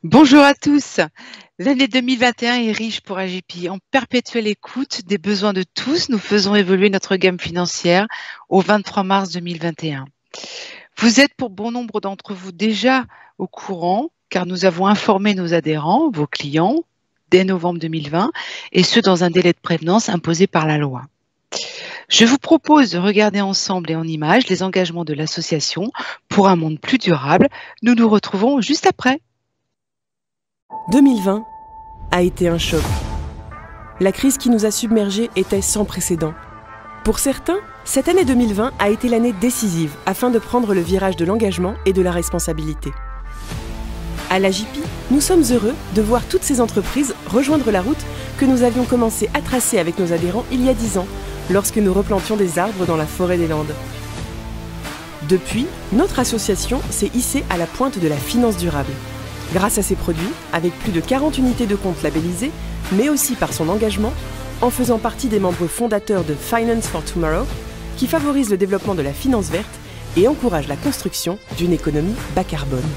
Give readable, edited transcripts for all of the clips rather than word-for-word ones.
Bonjour à tous. L'année 2021 est riche pour AGP. En perpétuelle écoute des besoins de tous, nous faisons évoluer notre gamme financière au 23 mars 2021. Vous êtes pour bon nombre d'entre vous déjà au courant, car nous avons informé nos adhérents, vos clients, dès novembre 2020, et ce dans un délai de prévenance imposé par la loi. Je vous propose de regarder ensemble et en images les engagements de l'association pour un monde plus durable. Nous nous retrouvons juste après. 2020 a été un choc. La crise qui nous a submergés était sans précédent. Pour certains, cette année 2020 a été l'année décisive afin de prendre le virage de l'engagement et de la responsabilité. À l'AGP, nous sommes heureux de voir toutes ces entreprises rejoindre la route que nous avions commencé à tracer avec nos adhérents il y a 10 ans, lorsque nous replantions des arbres dans la forêt des Landes. Depuis, notre association s'est hissée à la pointe de la finance durable. Grâce à ses produits, avec plus de 40 unités de compte labellisées, mais aussi par son engagement, en faisant partie des membres fondateurs de Finance for Tomorrow, qui favorise le développement de la finance verte et encourage la construction d'une économie bas carbone.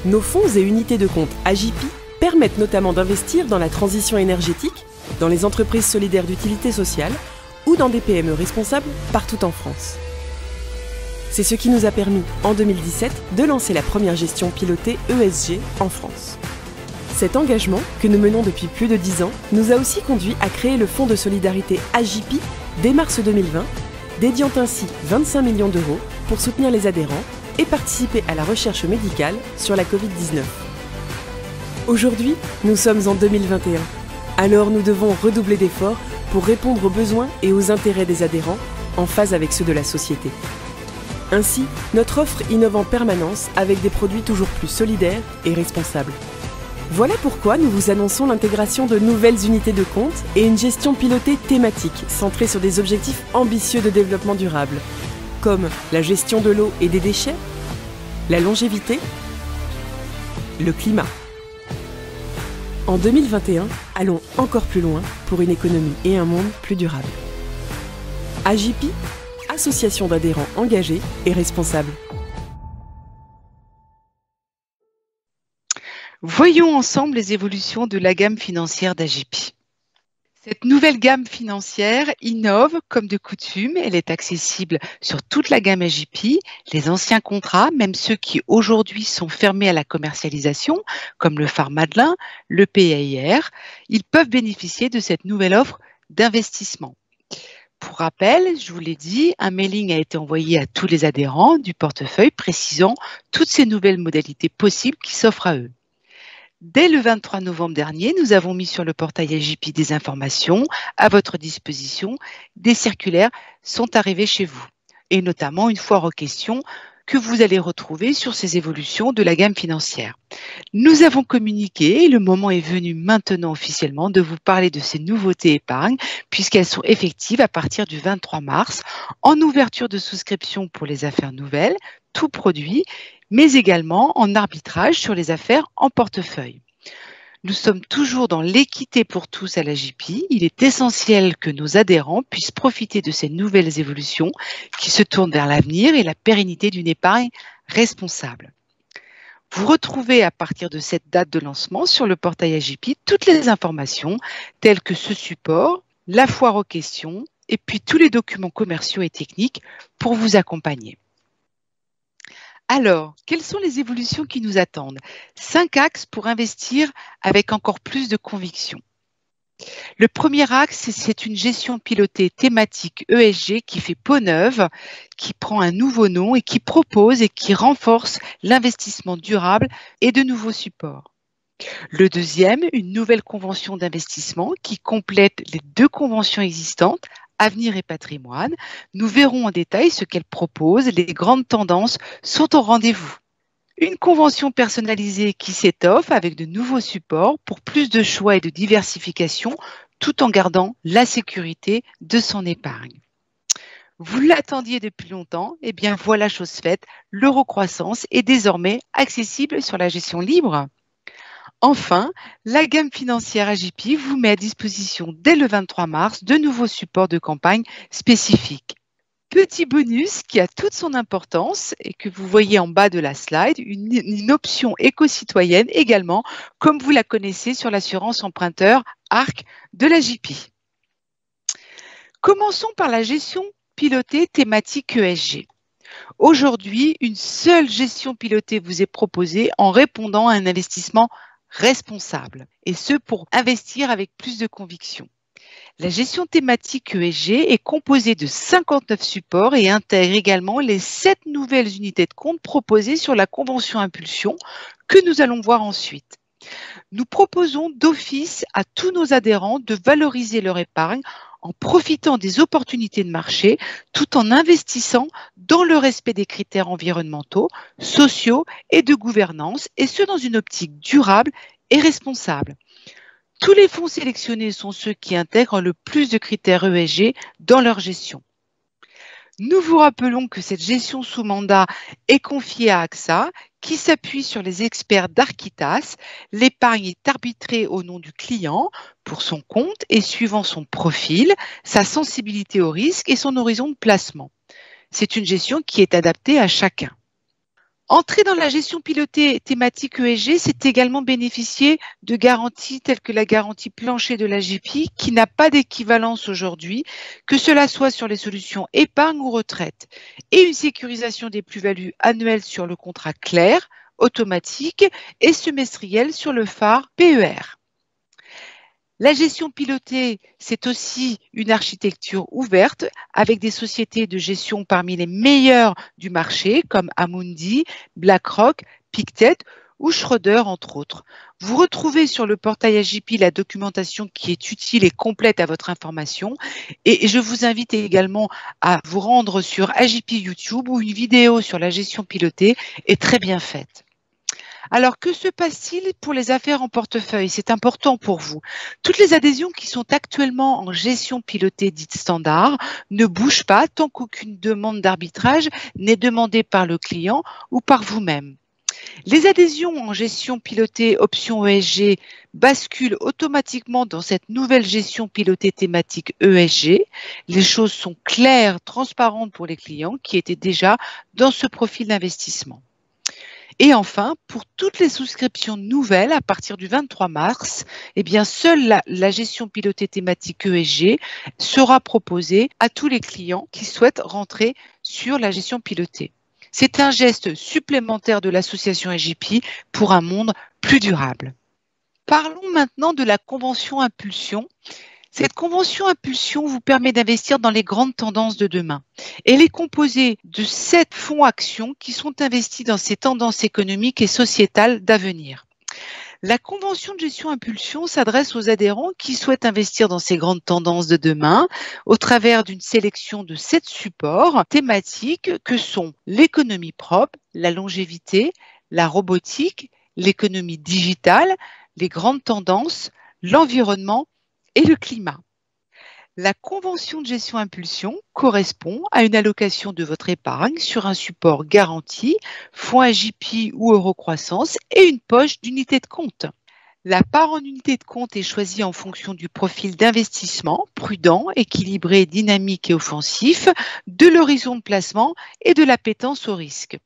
Nos fonds et unités de compte AGP permettent notamment d'investir dans la transition énergétique, dans les entreprises solidaires d'utilité sociale ou dans des PME responsables partout en France. C'est ce qui nous a permis, en 2017, de lancer la première gestion pilotée ESG en France. Cet engagement, que nous menons depuis plus de 10 ans, nous a aussi conduit à créer le Fonds de solidarité AGP dès mars 2020, dédiant ainsi 25 millions d'euros pour soutenir les adhérents et participer à la recherche médicale sur la Covid-19. Aujourd'hui, nous sommes en 2021. Alors nous devons redoubler d'efforts pour répondre aux besoins et aux intérêts des adhérents en phase avec ceux de la société. Ainsi, notre offre innove en permanence avec des produits toujours plus solidaires et responsables. Voilà pourquoi nous vous annonçons l'intégration de nouvelles unités de compte et une gestion pilotée thématique centrée sur des objectifs ambitieux de développement durable, comme la gestion de l'eau et des déchets, la longévité, le climat. En 2021, allons encore plus loin pour une économie et un monde plus durables. AGP, association d'adhérents engagés et responsables. Voyons ensemble les évolutions de la gamme financière d'AGP. Cette nouvelle gamme financière innove comme de coutume. Elle est accessible sur toute la gamme AGP, les anciens contrats, même ceux qui aujourd'hui sont fermés à la commercialisation, comme le phare Madelin, le PAIR, ils peuvent bénéficier de cette nouvelle offre d'investissement. Pour rappel, je vous l'ai dit, un mailing a été envoyé à tous les adhérents du portefeuille précisant toutes ces nouvelles modalités possibles qui s'offrent à eux. Dès le 23 novembre dernier, nous avons mis sur le portail AGP des informations à votre disposition. Des circulaires sont arrivées chez vous, et notamment une foire aux questions que vous allez retrouver sur ces évolutions de la gamme financière. Nous avons communiqué et le moment est venu maintenant officiellement de vous parler de ces nouveautés épargne puisqu'elles sont effectives à partir du 23 mars en ouverture de souscription pour les affaires nouvelles, tout produit, mais également en arbitrage sur les affaires en portefeuille. Nous sommes toujours dans l'équité pour tous à l'AGP. Il est essentiel que nos adhérents puissent profiter de ces nouvelles évolutions qui se tournent vers l'avenir et la pérennité d'une épargne responsable. Vous retrouvez à partir de cette date de lancement sur le portail AGP toutes les informations telles que ce support, la foire aux questions et puis tous les documents commerciaux et techniques pour vous accompagner. Alors, quelles sont les évolutions qui nous attendent? 5 axes pour investir avec encore plus de conviction. Le premier axe, c'est une gestion pilotée thématique ESG qui fait peau neuve, qui prend un nouveau nom et qui propose et qui renforce l'investissement durable et de nouveaux supports. Le deuxième, une nouvelle convention d'investissement qui complète les 2 conventions existantes, Avenir et Patrimoine. Nous verrons en détail ce qu'elle propose. Les grandes tendances sont au rendez-vous. Une convention personnalisée qui s'étoffe avec de nouveaux supports pour plus de choix et de diversification tout en gardant la sécurité de son épargne. Vous l'attendiez depuis longtemps, eh bien voilà chose faite, l'eurocroissance est désormais accessible sur la gestion libre. Enfin, la gamme financière AGP vous met à disposition dès le 23 mars de nouveaux supports de campagne spécifiques. Petit bonus qui a toute son importance et que vous voyez en bas de la slide, une option éco-citoyenne également, comme vous la connaissez sur l'assurance emprunteur ARC de l'AJPI. Commençons par la gestion pilotée thématique ESG. Aujourd'hui, une seule gestion pilotée vous est proposée en répondant à un investissement responsable, et ce pour investir avec plus de conviction. La gestion thématique ESG est composée de 59 supports et intègre également les 7 nouvelles unités de compte proposées sur la convention Impulsion que nous allons voir ensuite. Nous proposons d'office à tous nos adhérents de valoriser leur épargne en profitant des opportunités de marché tout en investissant dans le respect des critères environnementaux, sociaux et de gouvernance, et ce dans une optique durable et responsable. Tous les fonds sélectionnés sont ceux qui intègrent le plus de critères ESG dans leur gestion. Nous vous rappelons que cette gestion sous mandat est confiée à AXA, qui s'appuie sur les experts d'Architas. L'épargne est arbitrée au nom du client pour son compte et suivant son profil, sa sensibilité au risque et son horizon de placement. C'est une gestion qui est adaptée à chacun. Entrer dans la gestion pilotée thématique ESG, c'est également bénéficier de garanties telles que la garantie plancher de l'AJPI qui n'a pas d'équivalence aujourd'hui, que cela soit sur les solutions épargne ou retraite, et une sécurisation des plus-values annuelles sur le contrat clair, automatique et semestriel sur le phare PER. La gestion pilotée, c'est aussi une architecture ouverte avec des sociétés de gestion parmi les meilleures du marché comme Amundi, BlackRock, Pictet ou Schroeder entre autres. Vous retrouvez sur le portail AJPI la documentation qui est utile et complète à votre information et je vous invite également à vous rendre sur AJPI YouTube où une vidéo sur la gestion pilotée est très bien faite. Alors, que se passe-t-il pour les affaires en portefeuille? C'est important pour vous. Toutes les adhésions qui sont actuellement en gestion pilotée dite standard ne bougent pas tant qu'aucune demande d'arbitrage n'est demandée par le client ou par vous-même. Les adhésions en gestion pilotée option ESG basculent automatiquement dans cette nouvelle gestion pilotée thématique ESG. Les choses sont claires, transparentes pour les clients qui étaient déjà dans ce profil d'investissement. Et enfin, pour toutes les souscriptions nouvelles à partir du 23 mars, eh bien, seule la gestion pilotée thématique ESG sera proposée à tous les clients qui souhaitent rentrer sur la gestion pilotée. C'est un geste supplémentaire de l'association AJPI pour un monde plus durable. Parlons maintenant de la convention Impulsion. Cette convention Impulsion vous permet d'investir dans les grandes tendances de demain. Elle est composée de 7 fonds actions qui sont investis dans ces tendances économiques et sociétales d'avenir. La convention de gestion Impulsion s'adresse aux adhérents qui souhaitent investir dans ces grandes tendances de demain au travers d'une sélection de 7 supports thématiques que sont l'économie propre, la longévité, la robotique, l'économie digitale, les grandes tendances, l'environnement et le climat. La convention de gestion Impulsion correspond à une allocation de votre épargne sur un support garanti, fonds AJPI ou Eurocroissance et une poche d'unité de compte. La part en unité de compte est choisie en fonction du profil d'investissement prudent, équilibré, dynamique et offensif, de l'horizon de placement et de l'appétence au risque.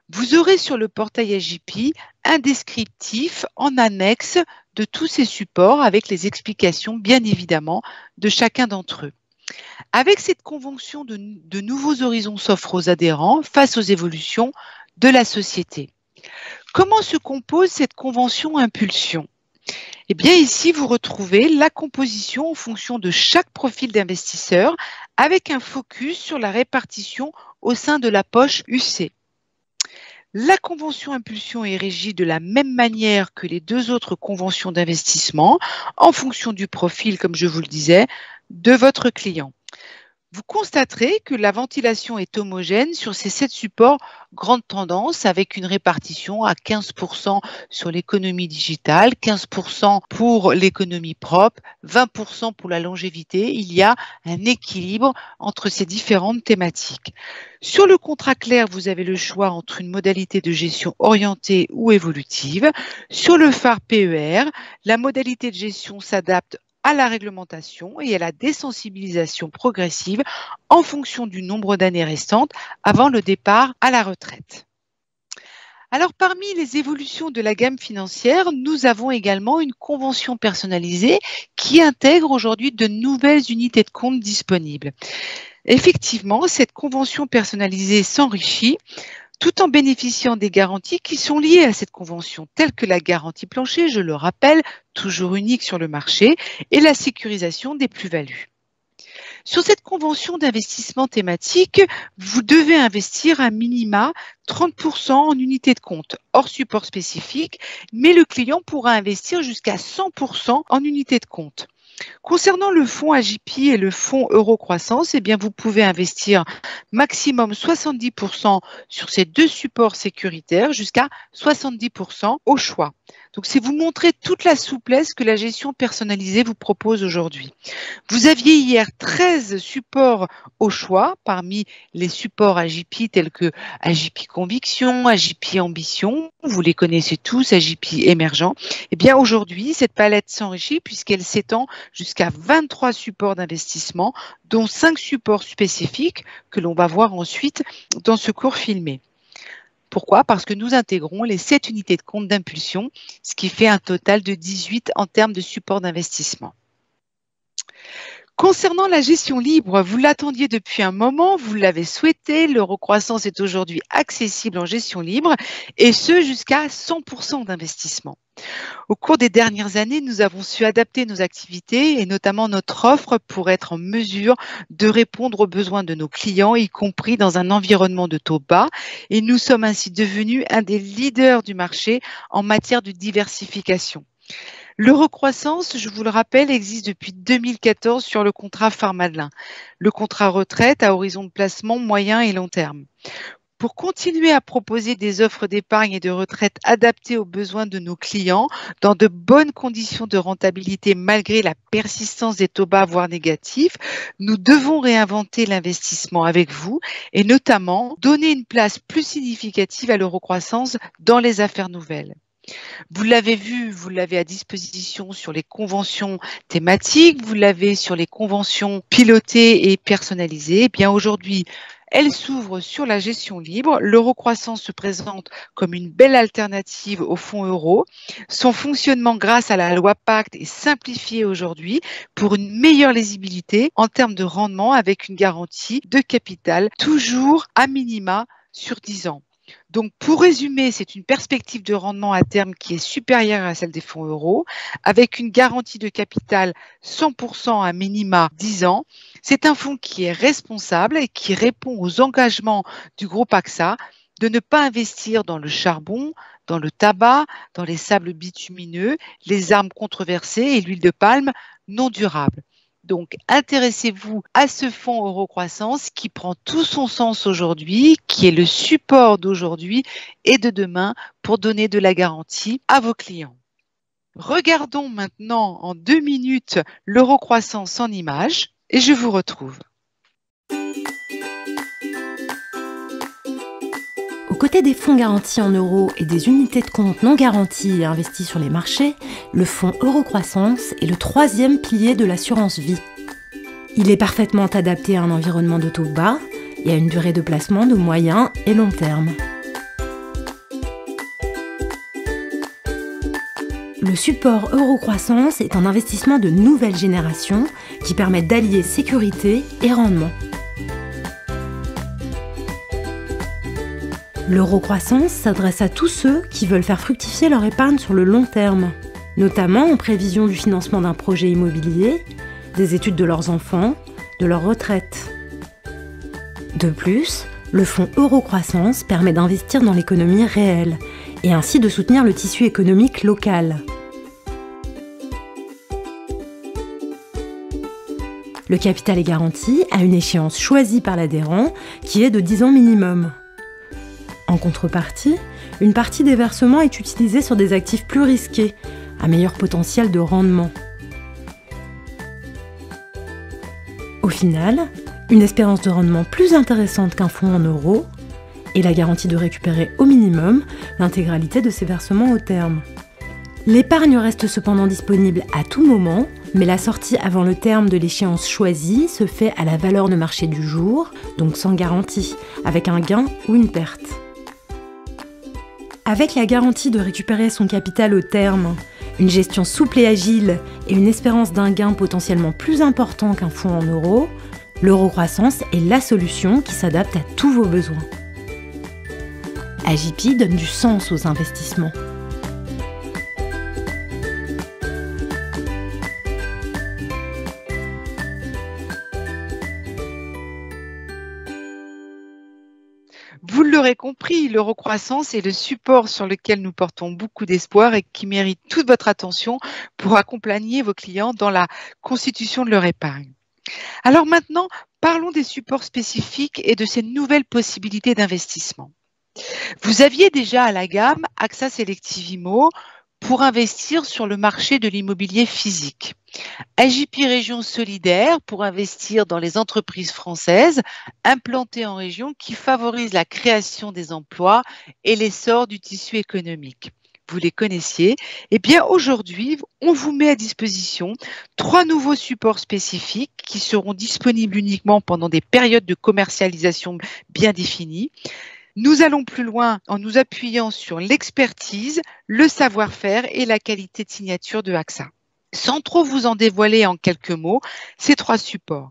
Vous aurez sur le portail AJPI un descriptif en annexe de tous ces supports avec les explications bien évidemment de chacun d'entre eux. Avec cette convention, de nouveaux horizons s'offrent aux adhérents face aux évolutions de la société. Comment se compose cette convention Impulsion? Eh bien ici, vous retrouvez la composition en fonction de chaque profil d'investisseur avec un focus sur la répartition au sein de la poche UC. La convention Impulsion est régie de la même manière que les 2 autres conventions d'investissement en fonction du profil, comme je vous le disais, de votre client. Vous constaterez que la ventilation est homogène sur ces 7 supports grande tendance avec une répartition à 15% sur l'économie digitale, 15% pour l'économie propre, 20% pour la longévité. Il y a un équilibre entre ces différentes thématiques. Sur le contrat clair, vous avez le choix entre une modalité de gestion orientée ou évolutive. Sur le phare PER, la modalité de gestion s'adapte à la réglementation et à la désensibilisation progressive en fonction du nombre d'années restantes avant le départ à la retraite. Alors, parmi les évolutions de la gamme financière, nous avons également une convention personnalisée qui intègre aujourd'hui de nouvelles unités de compte disponibles. Effectivement, cette convention personnalisée s'enrichit tout en bénéficiant des garanties qui sont liées à cette convention, telles que la garantie plancher, je le rappelle, toujours unique sur le marché, et la sécurisation des plus-values. Sur cette convention d'investissement thématique, vous devez investir à minima 30% en unités de compte, hors support spécifique, mais le client pourra investir jusqu'à 100% en unités de compte. Concernant le fonds AJP et le fonds Eurocroissance, eh bien vous pouvez investir maximum 70% sur ces deux supports sécuritaires jusqu'à 70% au choix. Donc, c'est vous montrer toute la souplesse que la gestion personnalisée vous propose aujourd'hui. Vous aviez hier 13 supports au choix parmi les supports AJP tels que AJP Conviction, AJP Ambition, vous les connaissez tous, AJP Émergent. Eh bien, aujourd'hui, cette palette s'enrichit puisqu'elle s'étend jusqu'à 23 supports d'investissement, dont 5 supports spécifiques que l'on va voir ensuite dans ce cours filmé. Pourquoi? Parce que nous intégrons les 7 unités de compte d'impulsion, ce qui fait un total de 18 en termes de support d'investissement. Concernant la gestion libre, vous l'attendiez depuis un moment, vous l'avez souhaité, l'Eurocroissance est aujourd'hui accessible en gestion libre et ce jusqu'à 100% d'investissement. Au cours des dernières années, nous avons su adapter nos activités et notamment notre offre pour être en mesure de répondre aux besoins de nos clients, y compris dans un environnement de taux bas. Et nous sommes ainsi devenus un des leaders du marché en matière de diversification. L'Eurocroissance, je vous le rappelle, existe depuis 2014 sur le contrat Farmadelin, le contrat retraite à horizon de placement moyen et long terme. Pour continuer à proposer des offres d'épargne et de retraite adaptées aux besoins de nos clients dans de bonnes conditions de rentabilité malgré la persistance des taux bas voire négatifs, nous devons réinventer l'investissement avec vous et notamment donner une place plus significative à l'Eurocroissance dans les affaires nouvelles. Vous l'avez vu, vous l'avez à disposition sur les conventions thématiques, vous l'avez sur les conventions pilotées et personnalisées. Eh bien aujourd'hui, elle s'ouvre sur la gestion libre. L'Eurocroissance se présente comme une belle alternative au fonds euro. Son fonctionnement grâce à la loi Pacte est simplifié aujourd'hui pour une meilleure lisibilité en termes de rendement avec une garantie de capital toujours à minima sur 10 ans. Donc, pour résumer, c'est une perspective de rendement à terme qui est supérieure à celle des fonds euros, avec une garantie de capital 100% à minima 10 ans. C'est un fonds qui est responsable et qui répond aux engagements du groupe AXA de ne pas investir dans le charbon, dans le tabac, dans les sables bitumineux, les armes controversées et l'huile de palme non durable. Donc, intéressez-vous à ce fonds Eurocroissance qui prend tout son sens aujourd'hui, qui est le support d'aujourd'hui et de demain pour donner de la garantie à vos clients. Regardons maintenant en 2 minutes l'Eurocroissance en images et je vous retrouve. Aux côtés des fonds garantis en euros et des unités de compte non garanties et investies sur les marchés, le fonds Eurocroissance est le 3e pilier de l'assurance vie. Il est parfaitement adapté à un environnement de taux bas et à une durée de placement de moyen et long terme. Le support Eurocroissance est un investissement de nouvelle génération qui permet d'allier sécurité et rendement. L'Eurocroissance s'adresse à tous ceux qui veulent faire fructifier leur épargne sur le long terme, notamment en prévision du financement d'un projet immobilier, des études de leurs enfants, de leur retraite. De plus, le fonds Eurocroissance permet d'investir dans l'économie réelle et ainsi de soutenir le tissu économique local. Le capital est garanti à une échéance choisie par l'adhérent qui est de 10 ans minimum. En contrepartie, une partie des versements est utilisée sur des actifs plus risqués, à meilleur potentiel de rendement. Au final, une espérance de rendement plus intéressante qu'un fonds en euros et la garantie de récupérer au minimum l'intégralité de ses versements au terme. L'épargne reste cependant disponible à tout moment, Mais la sortie avant le terme de l'échéance choisie se fait à la valeur de marché du jour, donc sans garantie, avec un gain ou une perte. Avec la garantie de récupérer son capital au terme, une gestion souple et agile et une espérance d'un gain potentiellement plus important qu'un fonds en euros, l'eurocroissance est la solution qui s'adapte à tous vos besoins. AJP donne du sens aux investissements. Vous l'aurez compris, l'eurocroissance est le support sur lequel nous portons beaucoup d'espoir et qui mérite toute votre attention pour accompagner vos clients dans la constitution de leur épargne. Alors maintenant, parlons des supports spécifiques et de ces nouvelles possibilités d'investissement. Vous aviez déjà à la gamme AXA Selective Immo pour investir sur le marché de l'immobilier physique. AJP Région Solidaire pour investir dans les entreprises françaises implantées en région qui favorisent la création des emplois et l'essor du tissu économique. Vous les connaissiez. Eh bien, aujourd'hui, on vous met à disposition 3 nouveaux supports spécifiques qui seront disponibles uniquement pendant des périodes de commercialisation bien définies. Nous allons plus loin en nous appuyant sur l'expertise, le savoir-faire et la qualité de signature de AXA. Sans trop vous en dévoiler en quelques mots, ces 3 supports.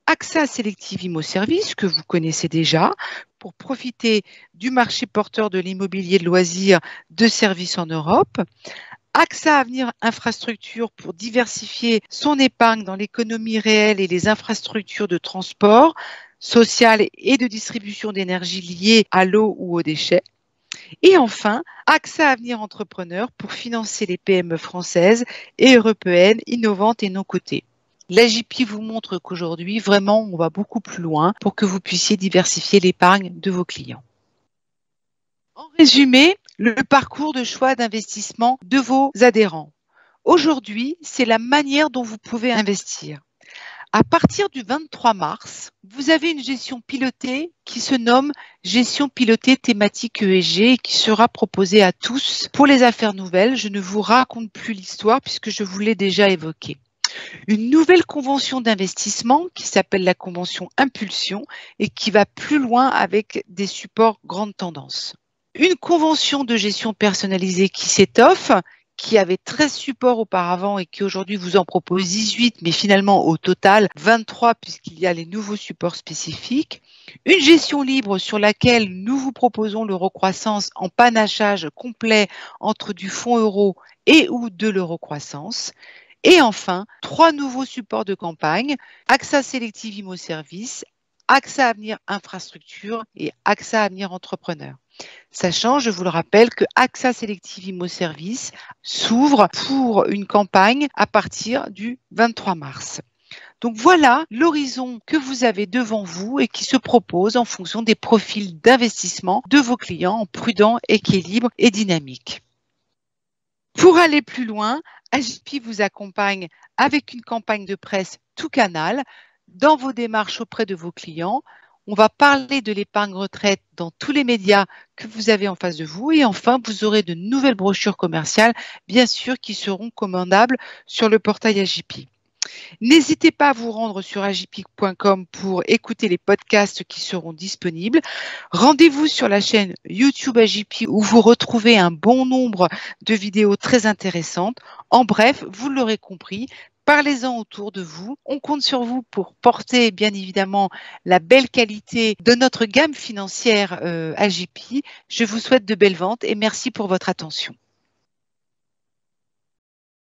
AXA Selective Immo Service, que vous connaissez déjà, pour profiter du marché porteur de l'immobilier de loisirs de services en Europe. AXA Avenir Infrastructure pour diversifier son épargne dans l'économie réelle et les infrastructures de transport social et de distribution d'énergie liées à l'eau ou aux déchets. Et enfin, AXA Avenir Entrepreneur pour financer les PME françaises et européennes innovantes et non cotées. L'AJP vous montre qu'aujourd'hui, vraiment, on va beaucoup plus loin pour que vous puissiez diversifier l'épargne de vos clients. En résumé, le parcours de choix d'investissement de vos adhérents. Aujourd'hui, c'est la manière dont vous pouvez investir. À partir du 23 mars, vous avez une gestion pilotée qui se nomme Gestion pilotée thématique ESG et qui sera proposée à tous. Pour les affaires nouvelles, je ne vous raconte plus l'histoire puisque je vous l'ai déjà évoquée. Une nouvelle convention d'investissement qui s'appelle la convention Impulsion et qui va plus loin avec des supports grandes tendances. Une convention de gestion personnalisée qui s'étoffe, qui avait 13 supports auparavant et qui aujourd'hui vous en propose 18, mais finalement au total 23 puisqu'il y a les nouveaux supports spécifiques. Une gestion libre sur laquelle nous vous proposons l'eurocroissance en panachage complet entre du fonds euro et ou de l'eurocroissance. Et enfin, 3 nouveaux supports de campagne, AXA Selective Immo Service, AXA Avenir Infrastructure et AXA Avenir Entrepreneur. Sachant, je vous le rappelle, que AXA Selective Immo Service s'ouvre pour une campagne à partir du 23 mars. Donc voilà l'horizon que vous avez devant vous et qui se propose en fonction des profils d'investissement de vos clients en prudent, équilibre et dynamique. Pour aller plus loin, AJP vous accompagne avec une campagne de presse tout canal dans vos démarches auprès de vos clients. On va parler de l'épargne retraite dans tous les médias que vous avez en face de vous. Et enfin, vous aurez de nouvelles brochures commerciales, bien sûr, qui seront commandables sur le portail AJP. N'hésitez pas à vous rendre sur ajp.com pour écouter les podcasts qui seront disponibles. Rendez-vous sur la chaîne YouTube AJP où vous retrouvez un bon nombre de vidéos très intéressantes. En bref, vous l'aurez compris, parlez-en autour de vous. On compte sur vous pour porter bien évidemment la belle qualité de notre gamme financière AJP. Je vous souhaite de belles ventes et merci pour votre attention.